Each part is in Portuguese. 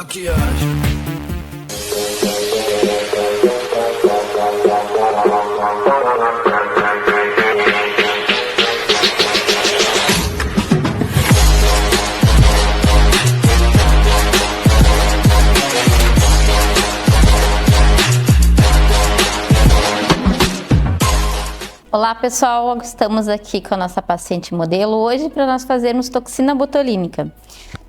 maquiagem. Olá pessoal, estamos aqui com a nossa paciente modelo hoje para nós fazermos toxina botulínica.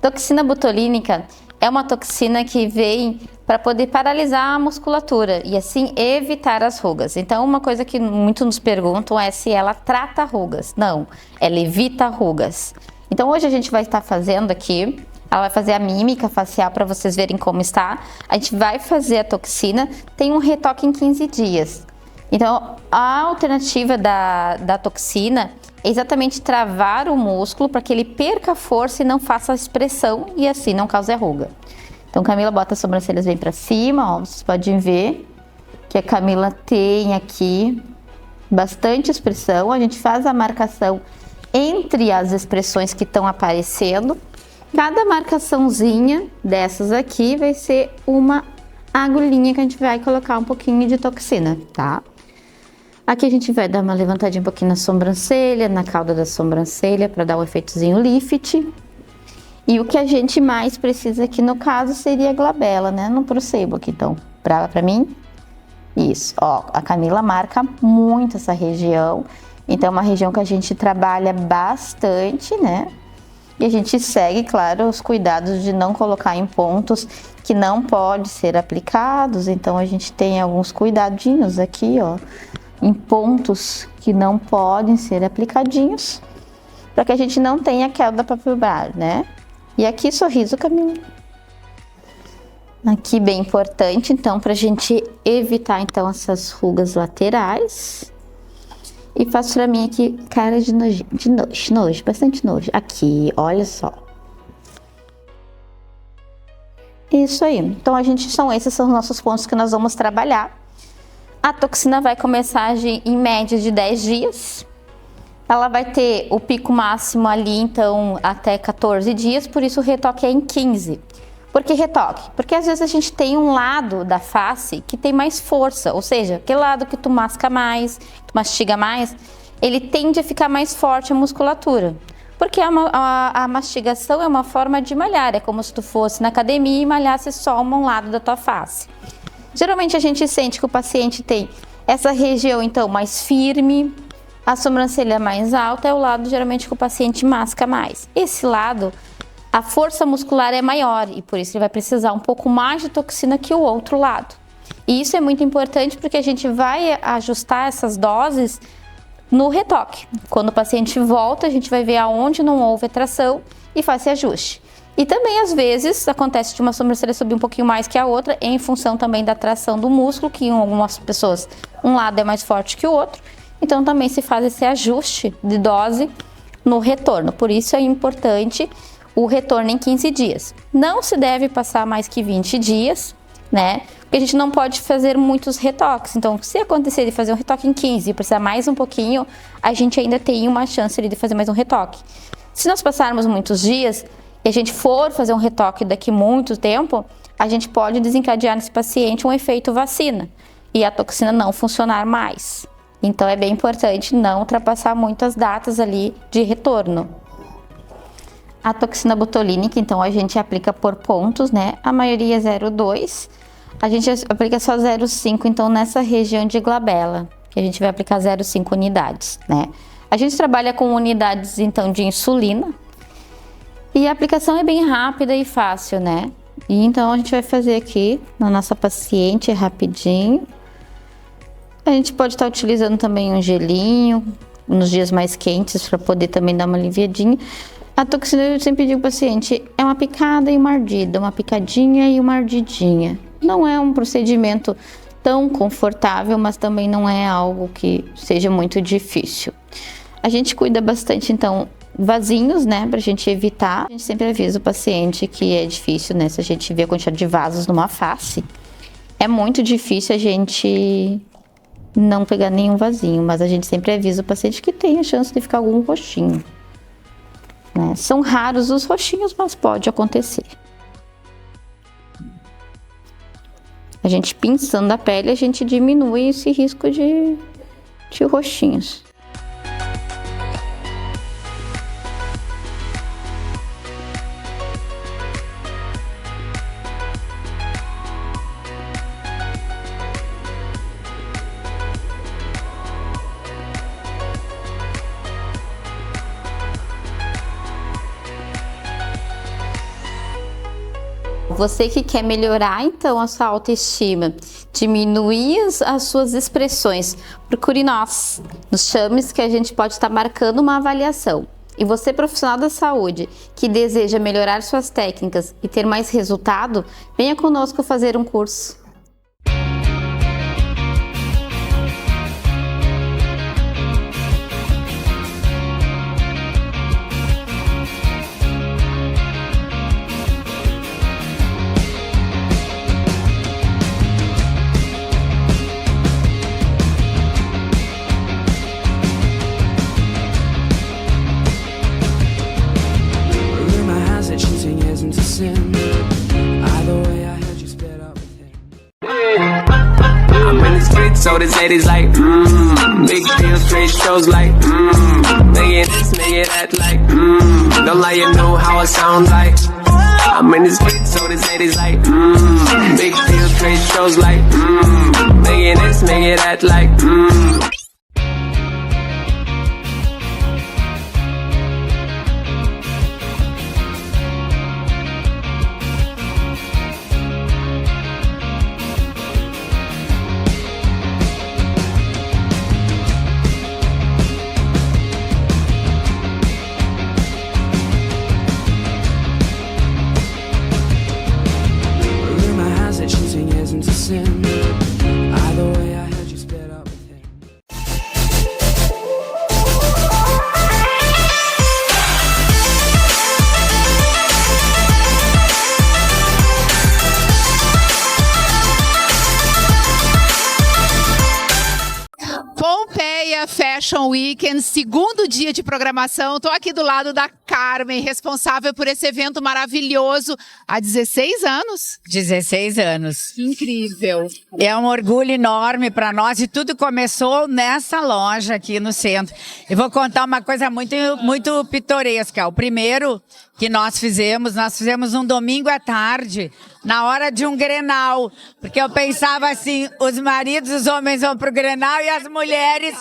Toxina botulínica é uma toxina que vem para poder paralisar a musculatura e assim evitar as rugas. Então uma coisa que muito nos perguntam é se ela trata rugas. Não, ela evita rugas. Então hoje a gente vai estar fazendo aqui, ela vai fazer a mímica facial para vocês verem como está. A gente vai fazer a toxina, tem um retoque em 15 dias. Então, a alternativa da toxina é exatamente travar o músculo para que ele perca a força e não faça a expressão e assim não cause ruga. Então, Camila bota as sobrancelhas bem para cima, ó, vocês podem ver que a Camila tem aqui bastante expressão. A gente faz a marcação entre as expressões que estão aparecendo. Cada marcaçãozinha dessas aqui vai ser uma agulhinha que a gente vai colocar um pouquinho de toxina, tá? Aqui a gente vai dar uma levantadinha um pouquinho na sobrancelha, na cauda da sobrancelha, para dar um efeitozinho lift. E o que a gente mais precisa aqui no caso seria a glabela, né? No prosebo aqui, então, pra mim. Isso, ó, a Camila marca muito essa região. Então é uma região que a gente trabalha bastante, né? E a gente segue, claro, os cuidados de não colocar em pontos que não podem ser aplicados. Então a gente tem alguns cuidadinhos aqui, ó, em pontos que não podem ser aplicadinhos, para que a gente não tenha queda papilar, né? E aqui sorriso, Camila. Aqui bem importante, então, para a gente evitar então essas rugas laterais. E faço pra mim aqui cara de nojo, bastante nojo. Aqui, olha só. Isso aí. Então esses são os nossos pontos que nós vamos trabalhar. A toxina vai começar a agir em média de 10 dias. Ela vai ter o pico máximo ali, então, até 14 dias, por isso o retoque é em 15. Por que retoque? Porque às vezes a gente tem um lado da face que tem mais força, ou seja, aquele lado que tu masca mais, tu mastiga mais, ele tende a ficar mais forte a musculatura. Porque a mastigação é uma forma de malhar, é como se tu fosse na academia e malhasse só um lado da tua face. Geralmente a gente sente que o paciente tem essa região então mais firme, a sobrancelha mais alta é o lado geralmente que o paciente masca mais. Esse lado, a força muscular é maior e por isso ele vai precisar um pouco mais de toxina que o outro lado. E isso é muito importante porque a gente vai ajustar essas doses no retoque. Quando o paciente volta, a gente vai ver aonde não houve atração e faz esse ajuste. E também, às vezes, acontece de uma sobrancelha subir um pouquinho mais que a outra, em função também da tração do músculo, que em algumas pessoas um lado é mais forte que o outro. Então, também se faz esse ajuste de dose no retorno. Por isso é importante o retorno em 15 dias. Não se deve passar mais que 20 dias, né? Porque a gente não pode fazer muitos retoques. Então, se acontecer de fazer um retoque em 15 e precisar mais um pouquinho, a gente ainda tem uma chance de fazer mais um retoque. Se nós passarmos muitos dias e a gente for fazer um retoque daqui muito tempo, a gente pode desencadear nesse paciente um efeito vacina e a toxina não funcionar mais. Então é bem importante não ultrapassar muitas datas ali de retorno. A toxina botulínica, então a gente aplica por pontos, né? A maioria é 0,2. A gente aplica só 0,5, então nessa região de glabela, que a gente vai aplicar 0,5 unidades, né? A gente trabalha com unidades então de insulina. E a aplicação é bem rápida e fácil, né? E então a gente vai fazer aqui na nossa paciente rapidinho. A gente pode estar utilizando também um gelinho nos dias mais quentes para poder também dar uma aliviadinha. A toxina, eu sempre digo ao paciente, é uma picada e uma ardida, uma picadinha e uma ardidinha. Não é um procedimento tão confortável, mas também não é algo que seja muito difícil. A gente cuida bastante, então, vasinhos, né, pra gente evitar. A gente sempre avisa o paciente que é difícil, né, se a gente vê a quantidade de vasos numa face, é muito difícil a gente não pegar nenhum vasinho, mas a gente sempre avisa o paciente que tem a chance de ficar algum roxinho, né? São raros os roxinhos, mas pode acontecer. A gente pinçando a pele, a gente diminui esse risco de roxinhos. Você que quer melhorar, então, a sua autoestima, diminuir as suas expressões, procure nós. Nos chame que a gente pode estar marcando uma avaliação. E você, profissional da saúde, que deseja melhorar suas técnicas e ter mais resultado, venha conosco fazer um curso. So this lady's like, big deal, trade shows like, making this, making that like, don't lie, you know how it sounds like. I'm in this beat, so this lady's like, big deal, trade shows like, making this, making that like, Pompeia Fashion Weekend, segundo dia de programação. Estou aqui do lado da Carmen, responsável por esse evento maravilhoso há 16 anos. 16 anos. Incrível. É um orgulho enorme para nós e tudo começou nessa loja aqui no centro. Eu vou contar uma coisa muito pitoresca. O primeiro que nós fizemos um domingo à tarde, na hora de um Grenal, porque eu pensava assim, os maridos, os homens vão pro Grenal e as mulheres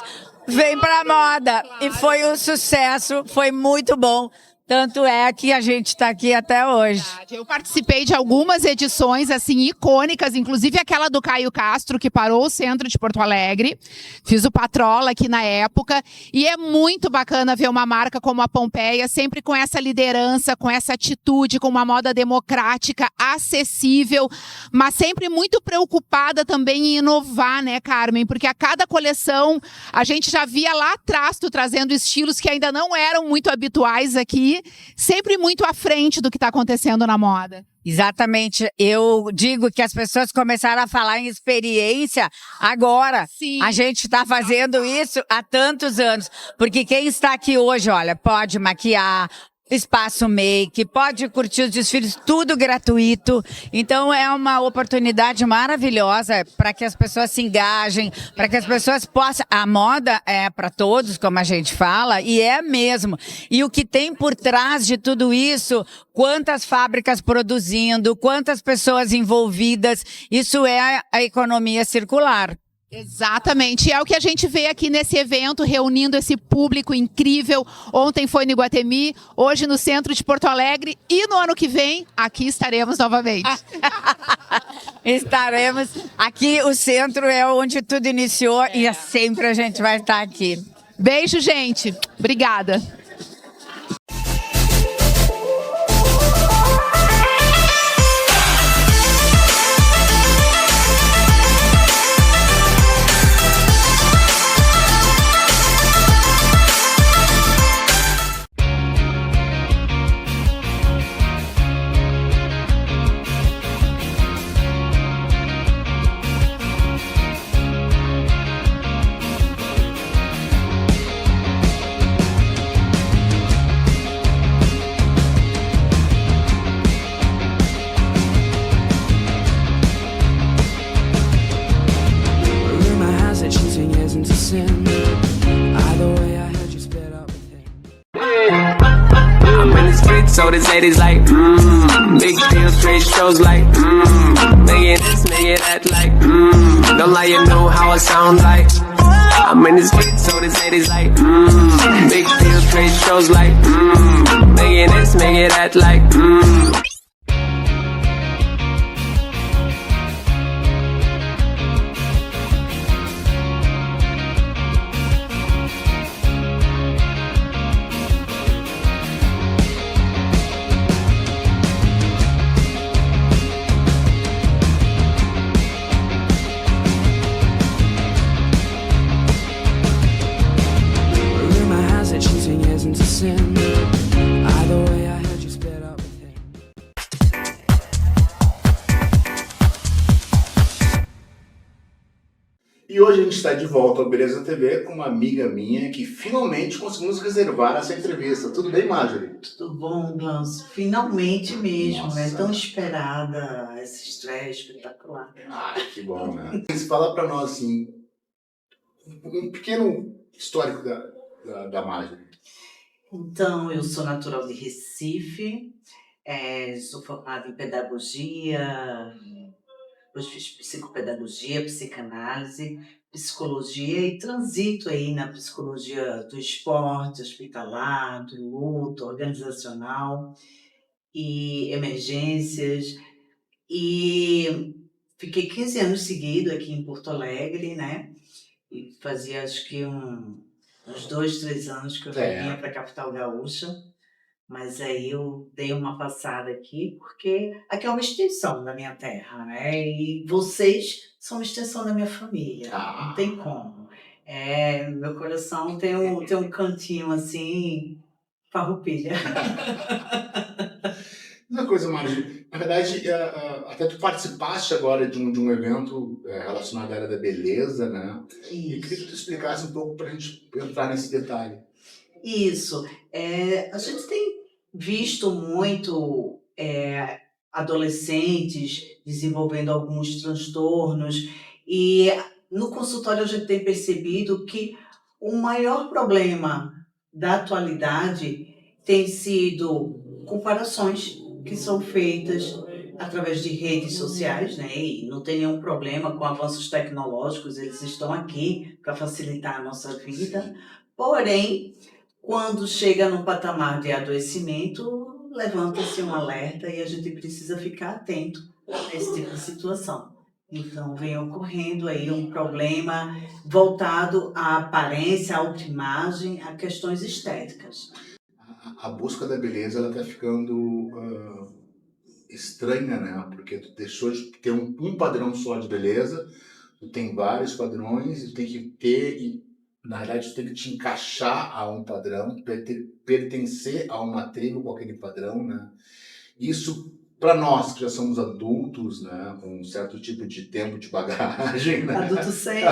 vêm pra moda. E foi um sucesso, foi muito bom. Tanto é que a gente está aqui até hoje. Eu participei de algumas edições, assim, icônicas, inclusive aquela do Caio Castro, que parou o centro de Porto Alegre. Fiz o Patrola aqui na época. E é muito bacana ver uma marca como a Pompeia, sempre com essa liderança, com essa atitude, com uma moda democrática, acessível, mas sempre muito preocupada também em inovar, né, Carmen? Porque a cada coleção, a gente já via lá atrás, tu trazendo estilos que ainda não eram muito habituais aqui, sempre muito à frente do que está acontecendo na moda. Exatamente. Eu digo que as pessoas começaram a falar em experiência agora. Sim. A gente está fazendo isso há tantos anos. Porque quem está aqui hoje, olha, pode maquiar, espaço make, pode curtir os desfiles, tudo gratuito. Então é uma oportunidade maravilhosa para que as pessoas se engajem, para que as pessoas possam... A moda é para todos, como a gente fala, e é mesmo. E o que tem por trás de tudo isso, quantas fábricas produzindo, quantas pessoas envolvidas, isso é a economia circular. Exatamente, é o que a gente vê aqui nesse evento, reunindo esse público incrível. Ontem foi no Iguatemi, hoje no centro de Porto Alegre e no ano que vem aqui estaremos novamente. Estaremos aqui, o centro é onde tudo iniciou e sempre a gente vai estar aqui. Beijo, gente. Obrigada. so this ladies like, big deal, straight shows like, making this, making that like, don't lie, you know how I sound like. I'm in this beat, so this ladies like, big deal, straight shows like, making this, making that like, Rumor has it cheating isn't a sin. Either way, I heard you split up with him. E hoje a gente está de volta ao Beleza TV com uma amiga minha que finalmente conseguimos reservar essa entrevista. Tudo bem, Marjorie? Tudo bom, Glanço? Finalmente mesmo, Nossa. é tão esperada essa estreia espetacular. Ah, que bom, né? Você fala pra nós, assim, um pequeno histórico da Marjorie. Então, eu sou natural de Recife, sou formada em pedagogia, depois fiz psicopedagogia, psicanálise, psicologia e transito aí na psicologia do esporte, hospitalar, do luto, organizacional e emergências. E fiquei 15 anos seguidos aqui em Porto Alegre, né? E fazia acho que uns 2, 3 anos que eu vinha para a capital gaúcha. Mas aí eu dei uma passada aqui, porque aqui é uma extensão da minha terra, né? E vocês são uma extensão da minha família, não tem como. Meu coração tem um cantinho assim, farroupilha. Uma coisa, Marjorie, na verdade, até tu participaste agora de um evento relacionado à área da beleza, né? E eu queria que tu explicasse um pouco pra gente entrar nesse detalhe. Isso. A gente tem visto muito adolescentes desenvolvendo alguns transtornos e no consultório a gente tem percebido que o maior problema da atualidade tem sido comparações que são feitas através de redes sociais, né? E não tem nenhum problema com avanços tecnológicos, eles estão aqui para facilitar a nossa vida. Porém, quando chega num patamar de adoecimento, levanta-se um alerta e a gente precisa ficar atento a esse tipo de situação. Então, vem ocorrendo aí um problema voltado à aparência, à autoimagem, a questões estéticas. A busca da beleza, ela tá ficando estranha, né? Porque tu deixou de ter um padrão só de beleza, tu tem vários padrões, e tu tem que ter... E, na verdade, tu tem que te encaixar a um padrão, pertencer a uma tribo com aquele padrão, né? Isso, para nós que já somos adultos, né? Com um certo tipo de tempo de bagagem, né? Adulto sênior.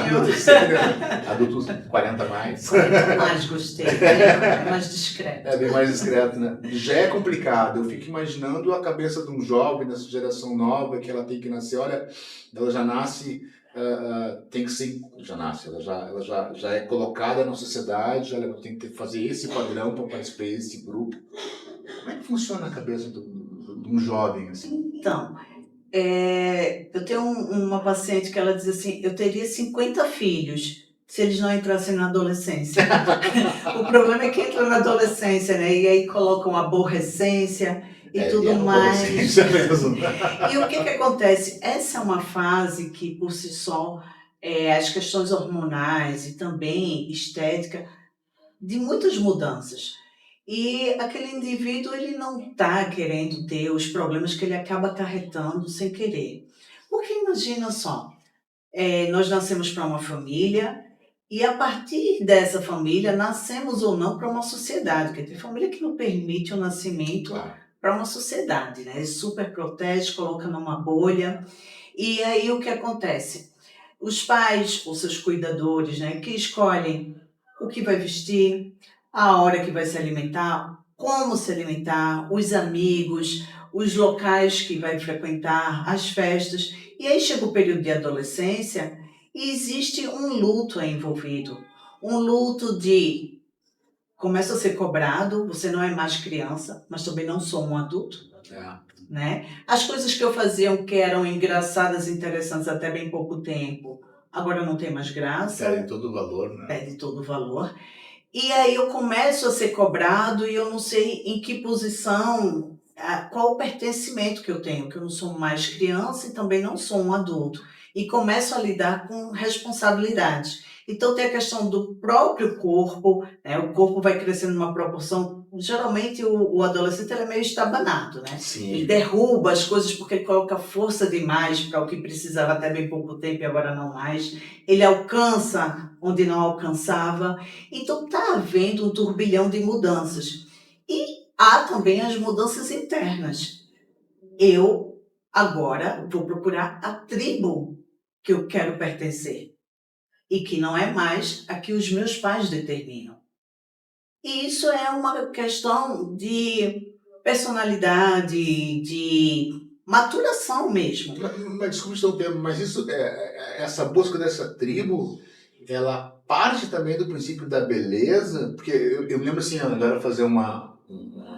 Adultos 40 mais. 40 mais, gostei. É mais discreto. É bem mais discreto, né? Já é complicado. Eu fico imaginando a cabeça de um jovem dessa geração nova que ela tem que nascer. Olha, ela já nasce... tem que ser, já nasce, ela já é colocada na sociedade, ela tem que fazer esse padrão para participar desse grupo. Como é que funciona a cabeça de um jovem assim? Então, eu tenho uma paciente que ela diz assim, eu teria 50 filhos se eles não entrassem na adolescência. O problema é que entra na adolescência, né? E aí colocam aborrecência e tudo mais. Mesmo. E o que acontece? Essa é uma fase que, por si só, as questões hormonais e também estética, de muitas mudanças. E aquele indivíduo, ele não está querendo ter os problemas que ele acaba acarretando sem querer. Porque imagina só, nós nascemos para uma família e a partir dessa família nascemos ou não para uma sociedade, porque tem família que não permite o nascimento para uma sociedade, né? Super protege, coloca numa bolha. E aí o que acontece? Os pais, os seus cuidadores, né, que escolhem o que vai vestir, a hora que vai se alimentar, como se alimentar, os amigos, os locais que vai frequentar, as festas. E aí chega o período de adolescência e existe um luto envolvido. Um luto de começo a ser cobrado, você não é mais criança, mas também não sou um adulto, É. né? As coisas que eu fazia que eram engraçadas, interessantes até bem pouco tempo, agora não tem mais graça, Perde todo o valor, né? perde todo o valor. E aí eu começo a ser cobrado e eu não sei em que posição, qual o pertencimento que eu tenho, que eu não sou mais criança e também não sou um adulto. E começo a lidar com responsabilidade. Então tem a questão do próprio corpo, né? O corpo vai crescendo numa proporção. Geralmente o adolescente ele é meio estabanado, né? Ele Sim. derruba as coisas porque ele coloca força demais para o que precisava até bem pouco tempo e agora não mais. Ele alcança onde não alcançava. Então está havendo um turbilhão de mudanças. E há também as mudanças internas. Eu agora vou procurar a tribo que eu quero pertencer e que não é mais a que os meus pais determinam. E isso é uma questão de personalidade, de maturação mesmo. Mas desculpa te interromper, mas isso, essa busca dessa tribo, ela parte também do princípio da beleza, porque eu me lembro assim, agora fazer um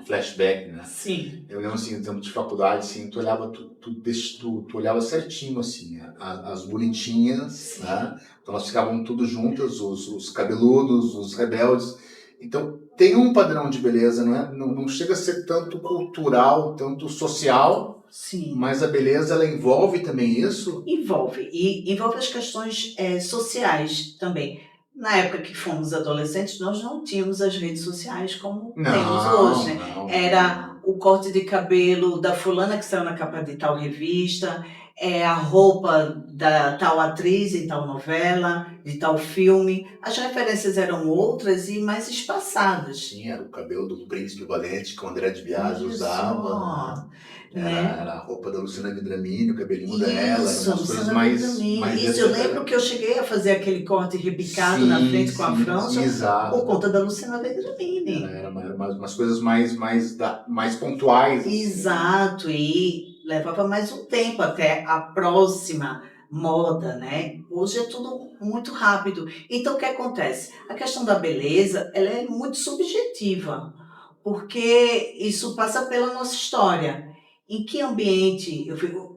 flashback, né? Sim. Eu lembro assim, no tempo de faculdade, assim, tu olhava, tu olhava certinho, assim, as bonitinhas, né? Então elas ficavam tudo juntas, os cabeludos, os rebeldes. Então tem um padrão de beleza, não chega a ser tanto cultural, tanto social, Sim. mas a beleza ela envolve também isso? Envolve. E envolve as questões sociais também. Na época que fomos adolescentes, nós não tínhamos as redes sociais como temos hoje, né? Não. Era o corte de cabelo da fulana que saiu na capa de tal revista, a roupa da tal atriz em tal novela, de tal filme. As referências eram outras e mais espaçadas. Sim, era o cabelo do Príncipe Valente que o André de Biasi Olha usava. só, Era, né? era a roupa da Luciana Vidramini, o cabelinho dela, eram Isso, umas coisas Luciana mais... Vidramini. mais Isso, eu lembro que eu cheguei a fazer aquele corte repicado na frente com a franja exato. por conta da Luciana Vidramini. Era umas coisas mais pontuais. Assim. Exato, e levava mais um tempo até a próxima moda, né? Hoje é tudo muito rápido. Então, o que acontece? A questão da beleza, ela é muito subjetiva, porque isso passa pela nossa história. Em que ambiente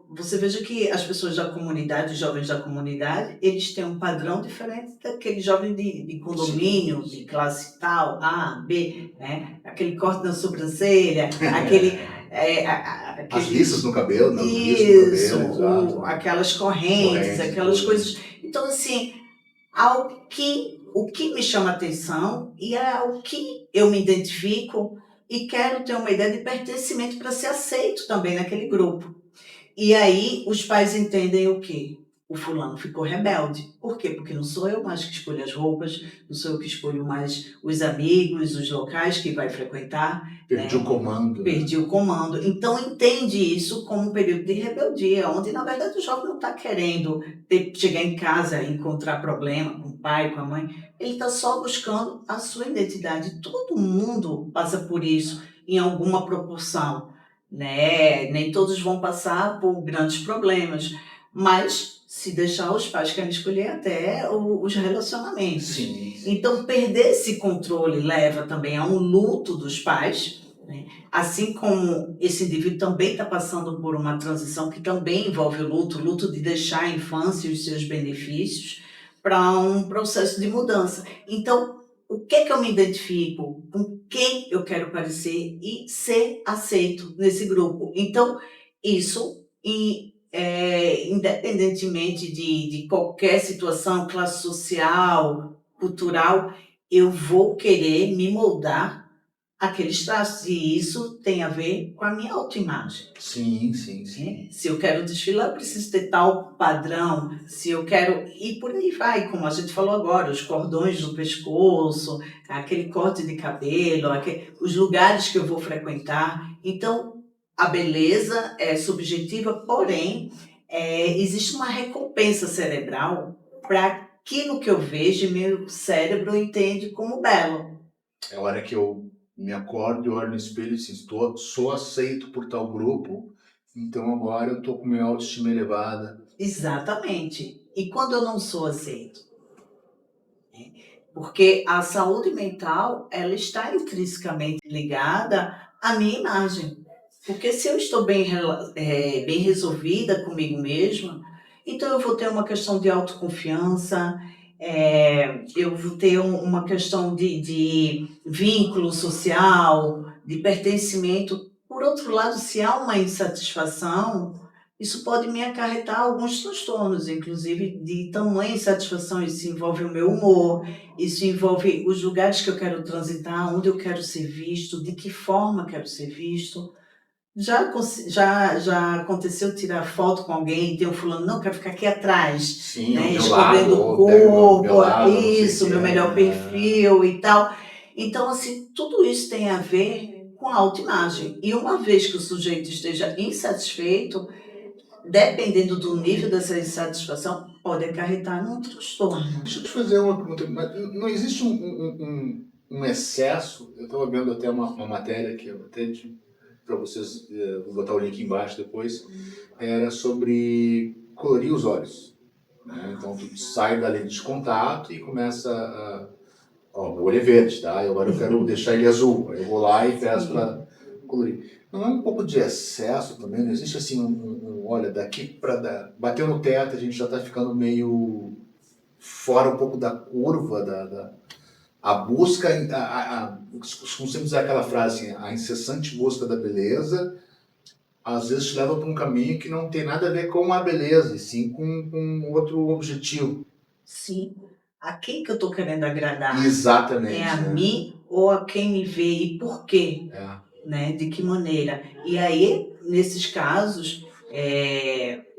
você veja que as pessoas da comunidade, os jovens da comunidade, eles têm um padrão diferente daquele jovem de condomínio, de classe tal, A, B, né? Aquele corte na sobrancelha, aquele... As listas no cabelo, né? Isso, Exato. aquelas correntes, aquelas coisas. Então, assim, o que me chama atenção e ao que eu me identifico e quero ter uma ideia de pertencimento para ser aceito também naquele grupo. E aí os pais entendem o quê? O fulano ficou rebelde. Por quê? Porque não sou eu mais que escolho as roupas, não sou eu que escolho mais os amigos, os locais que vai frequentar. Perdi o comando. Perdi o comando. Então entende isso como um período de rebeldia, onde na verdade o jovem não está querendo chegar em casa e encontrar problema com o pai, com a mãe. Ele está só buscando a sua identidade. Todo mundo passa por isso em alguma proporção, né? Nem todos vão passar por grandes problemas, mas se deixar os pais querem escolher até os relacionamentos. Sim. Então perder esse controle leva também a um luto dos pais, né? Assim como esse indivíduo também está passando por uma transição que também envolve o luto de deixar a infância e os seus benefícios para um processo de mudança. Então, o que eu me identifico, com quem eu quero parecer e ser aceito nesse grupo. Então, isso, independentemente de qualquer situação, classe social, cultural, eu vou querer me moldar aqueles traços. E isso tem a ver com a minha autoimagem. Sim. Se eu quero desfilar, eu preciso ter tal padrão. Se eu quero... E por aí vai, como a gente falou agora, os cordões no pescoço, aquele corte de cabelo, os lugares que eu vou frequentar. Então, a beleza é subjetiva, porém, existe uma recompensa cerebral para aquilo que eu vejo e meu cérebro entende como belo. É a hora que eu me acordo e olho no espelho e assim, sou aceito por tal grupo, então agora eu estou com minha autoestima elevada. Exatamente. E quando eu não sou aceito? Porque a saúde mental, ela está intrinsecamente ligada à minha imagem. Porque se eu estou bem resolvida comigo mesma, então eu vou ter uma questão de autoconfiança, eu vou ter uma questão de vínculo social, de pertencimento. Por outro lado, se há uma insatisfação, isso pode me acarretar alguns transtornos, inclusive de tamanha insatisfação. Isso envolve o meu humor, isso envolve os lugares que eu quero transitar, onde eu quero ser visto, de que forma quero ser visto. Já aconteceu tirar foto com alguém e ter um fulano, não, quero ficar aqui atrás, Sim, né? o meu Escondendo lado, o ou pega o meu corpo, lado, não sei o isso, que meu é. melhor perfil e tal. Então, assim, tudo isso tem a ver com a autoimagem. E uma vez que o sujeito esteja insatisfeito, dependendo do nível dessa insatisfação, pode acarretar num transtorno. Deixa eu te fazer uma pergunta. Mas não existe um excesso? Eu estava vendo até uma matéria que eu até para vocês, vou botar o link embaixo depois, era sobre colorir os olhos, né? Então tu sai da lente de contato e começa a... Ó, meu olho é verde, tá? Agora eu quero deixar ele azul. Aí eu vou lá e peço para colorir. Não é um pouco de excesso também? Não existe assim olha, daqui para... Bateu no teto, a gente já está ficando meio fora um pouco da curva, a busca, como sempre dizer aquela frase, assim, a incessante busca da beleza, às vezes te leva para um caminho que não tem nada a ver com a beleza, e sim com outro objetivo. Sim. A quem que eu estou querendo agradar? Exatamente. É a mim ou a quem me vê e por quê? É. Né? De que maneira? E aí, nesses casos,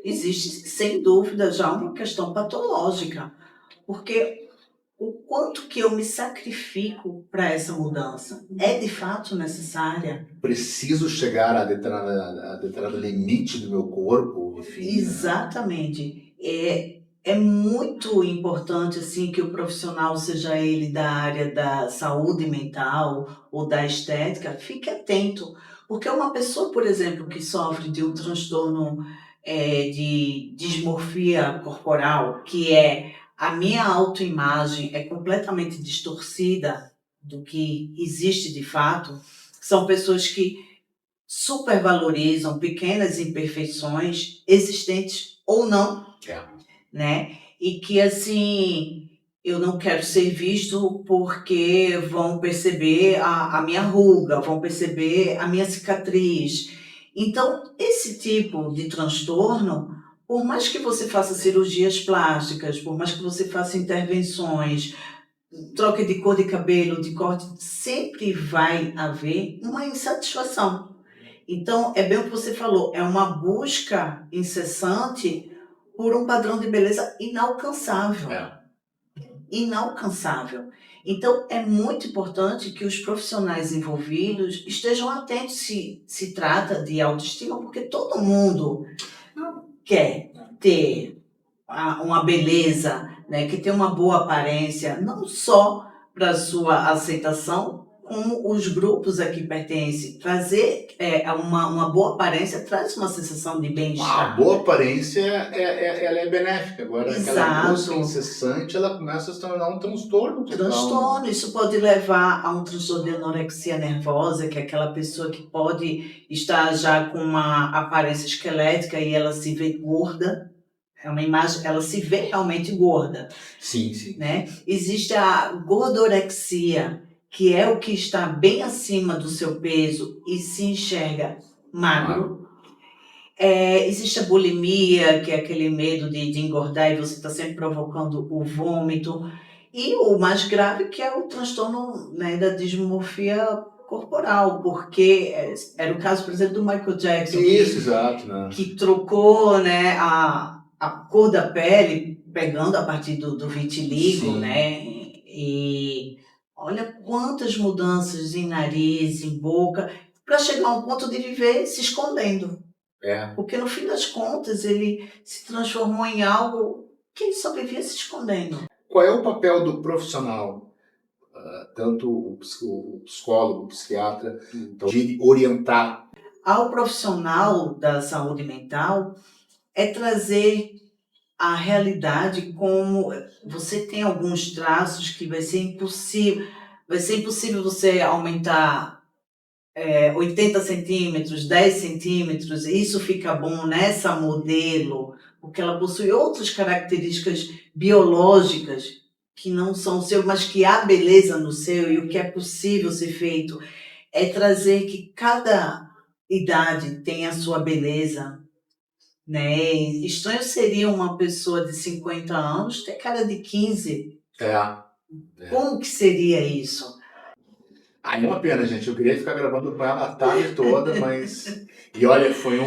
existe sem dúvida já uma questão patológica, porque o quanto que eu me sacrifico para essa mudança é de fato necessária? Preciso chegar a determinado limite do meu corpo, enfim. Exatamente. É muito importante assim que o profissional, seja ele da área da saúde mental ou da estética, fique atento. Porque uma pessoa, por exemplo, que sofre de um transtorno de dismorfia corporal, que é a minha autoimagem é completamente distorcida do que existe de fato, são pessoas que supervalorizam pequenas imperfeições existentes ou não, né? E que assim, eu não quero ser visto porque vão perceber a minha ruga, vão perceber a minha cicatriz. Então, esse tipo de transtorno, por mais que você faça cirurgias plásticas, por mais que você faça intervenções, troca de cor de cabelo, de corte, sempre vai haver uma insatisfação. Então, é bem o que você falou, é uma busca incessante por um padrão de beleza inalcançável. Inalcançável. Então, é muito importante que os profissionais envolvidos estejam atentos se trata de autoestima, porque todo mundo quer ter uma beleza, né, que tem uma boa aparência, não só para sua aceitação, como os grupos a que pertencem. Trazer uma boa aparência traz uma sensação de Uma bem-estar. boa aparência, ela é benéfica. Agora, aquela busca Exato. incessante, ela começa a se tornar um transtorno. Transtorno, isso pode levar a um transtorno de anorexia nervosa, que é aquela pessoa que pode estar já com uma aparência esquelética e ela se vê gorda. É uma imagem, ela se vê realmente gorda. Sim, sim. Né? Existe a gordorexia, que é o que está bem acima do seu peso e se enxerga magro. Existe a bulimia, que é aquele medo de engordar e você está sempre provocando o vômito. E o mais grave, que é o transtorno, né, da dismorfia corporal, porque era o caso, por exemplo, do Michael Jackson. Isso, exato. Né? Que trocou, né, a cor da pele, pegando a partir do vitiligo, Sim. né? E olha quantas mudanças em nariz, em boca, para chegar a um ponto de viver se escondendo. Porque no fim das contas ele se transformou em algo que ele só vivia se escondendo. Qual é o papel do profissional, tanto o psicólogo, o psiquiatra, de orientar? Ao profissional da saúde mental é trazer a realidade como você tem alguns traços que vai ser impossível você aumentar 80 centímetros, 10 centímetros, isso fica bom nessa modelo, porque ela possui outras características biológicas que não são o seu, mas que há beleza no seu, e o que é possível ser feito é trazer que cada idade tem a sua beleza, né? Estranho seria uma pessoa de 50 anos ter cara de 15. Como que seria isso? Ah, é uma pena, gente. Eu queria ficar gravando com ela a tarde toda, mas... E olha, foi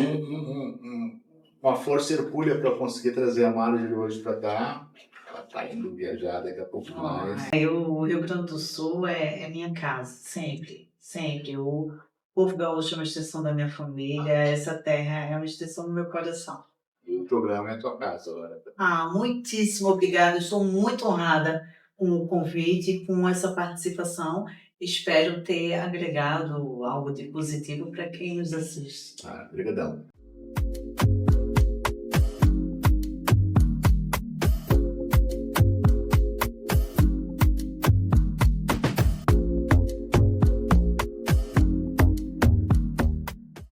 uma força hercúlea para eu conseguir trazer a Marjorie hoje para cá. Ela tá indo viajar daqui a pouco mais. O Rio Grande do Sul é minha casa, sempre, sempre. O povo gaúcho é uma extensão da minha família, essa terra é uma extensão do meu coração. E o programa é a tua casa agora. Muitíssimo obrigada, estou muito honrada com o convite e com essa participação. Espero ter agregado algo de positivo para quem nos assiste. Obrigadão.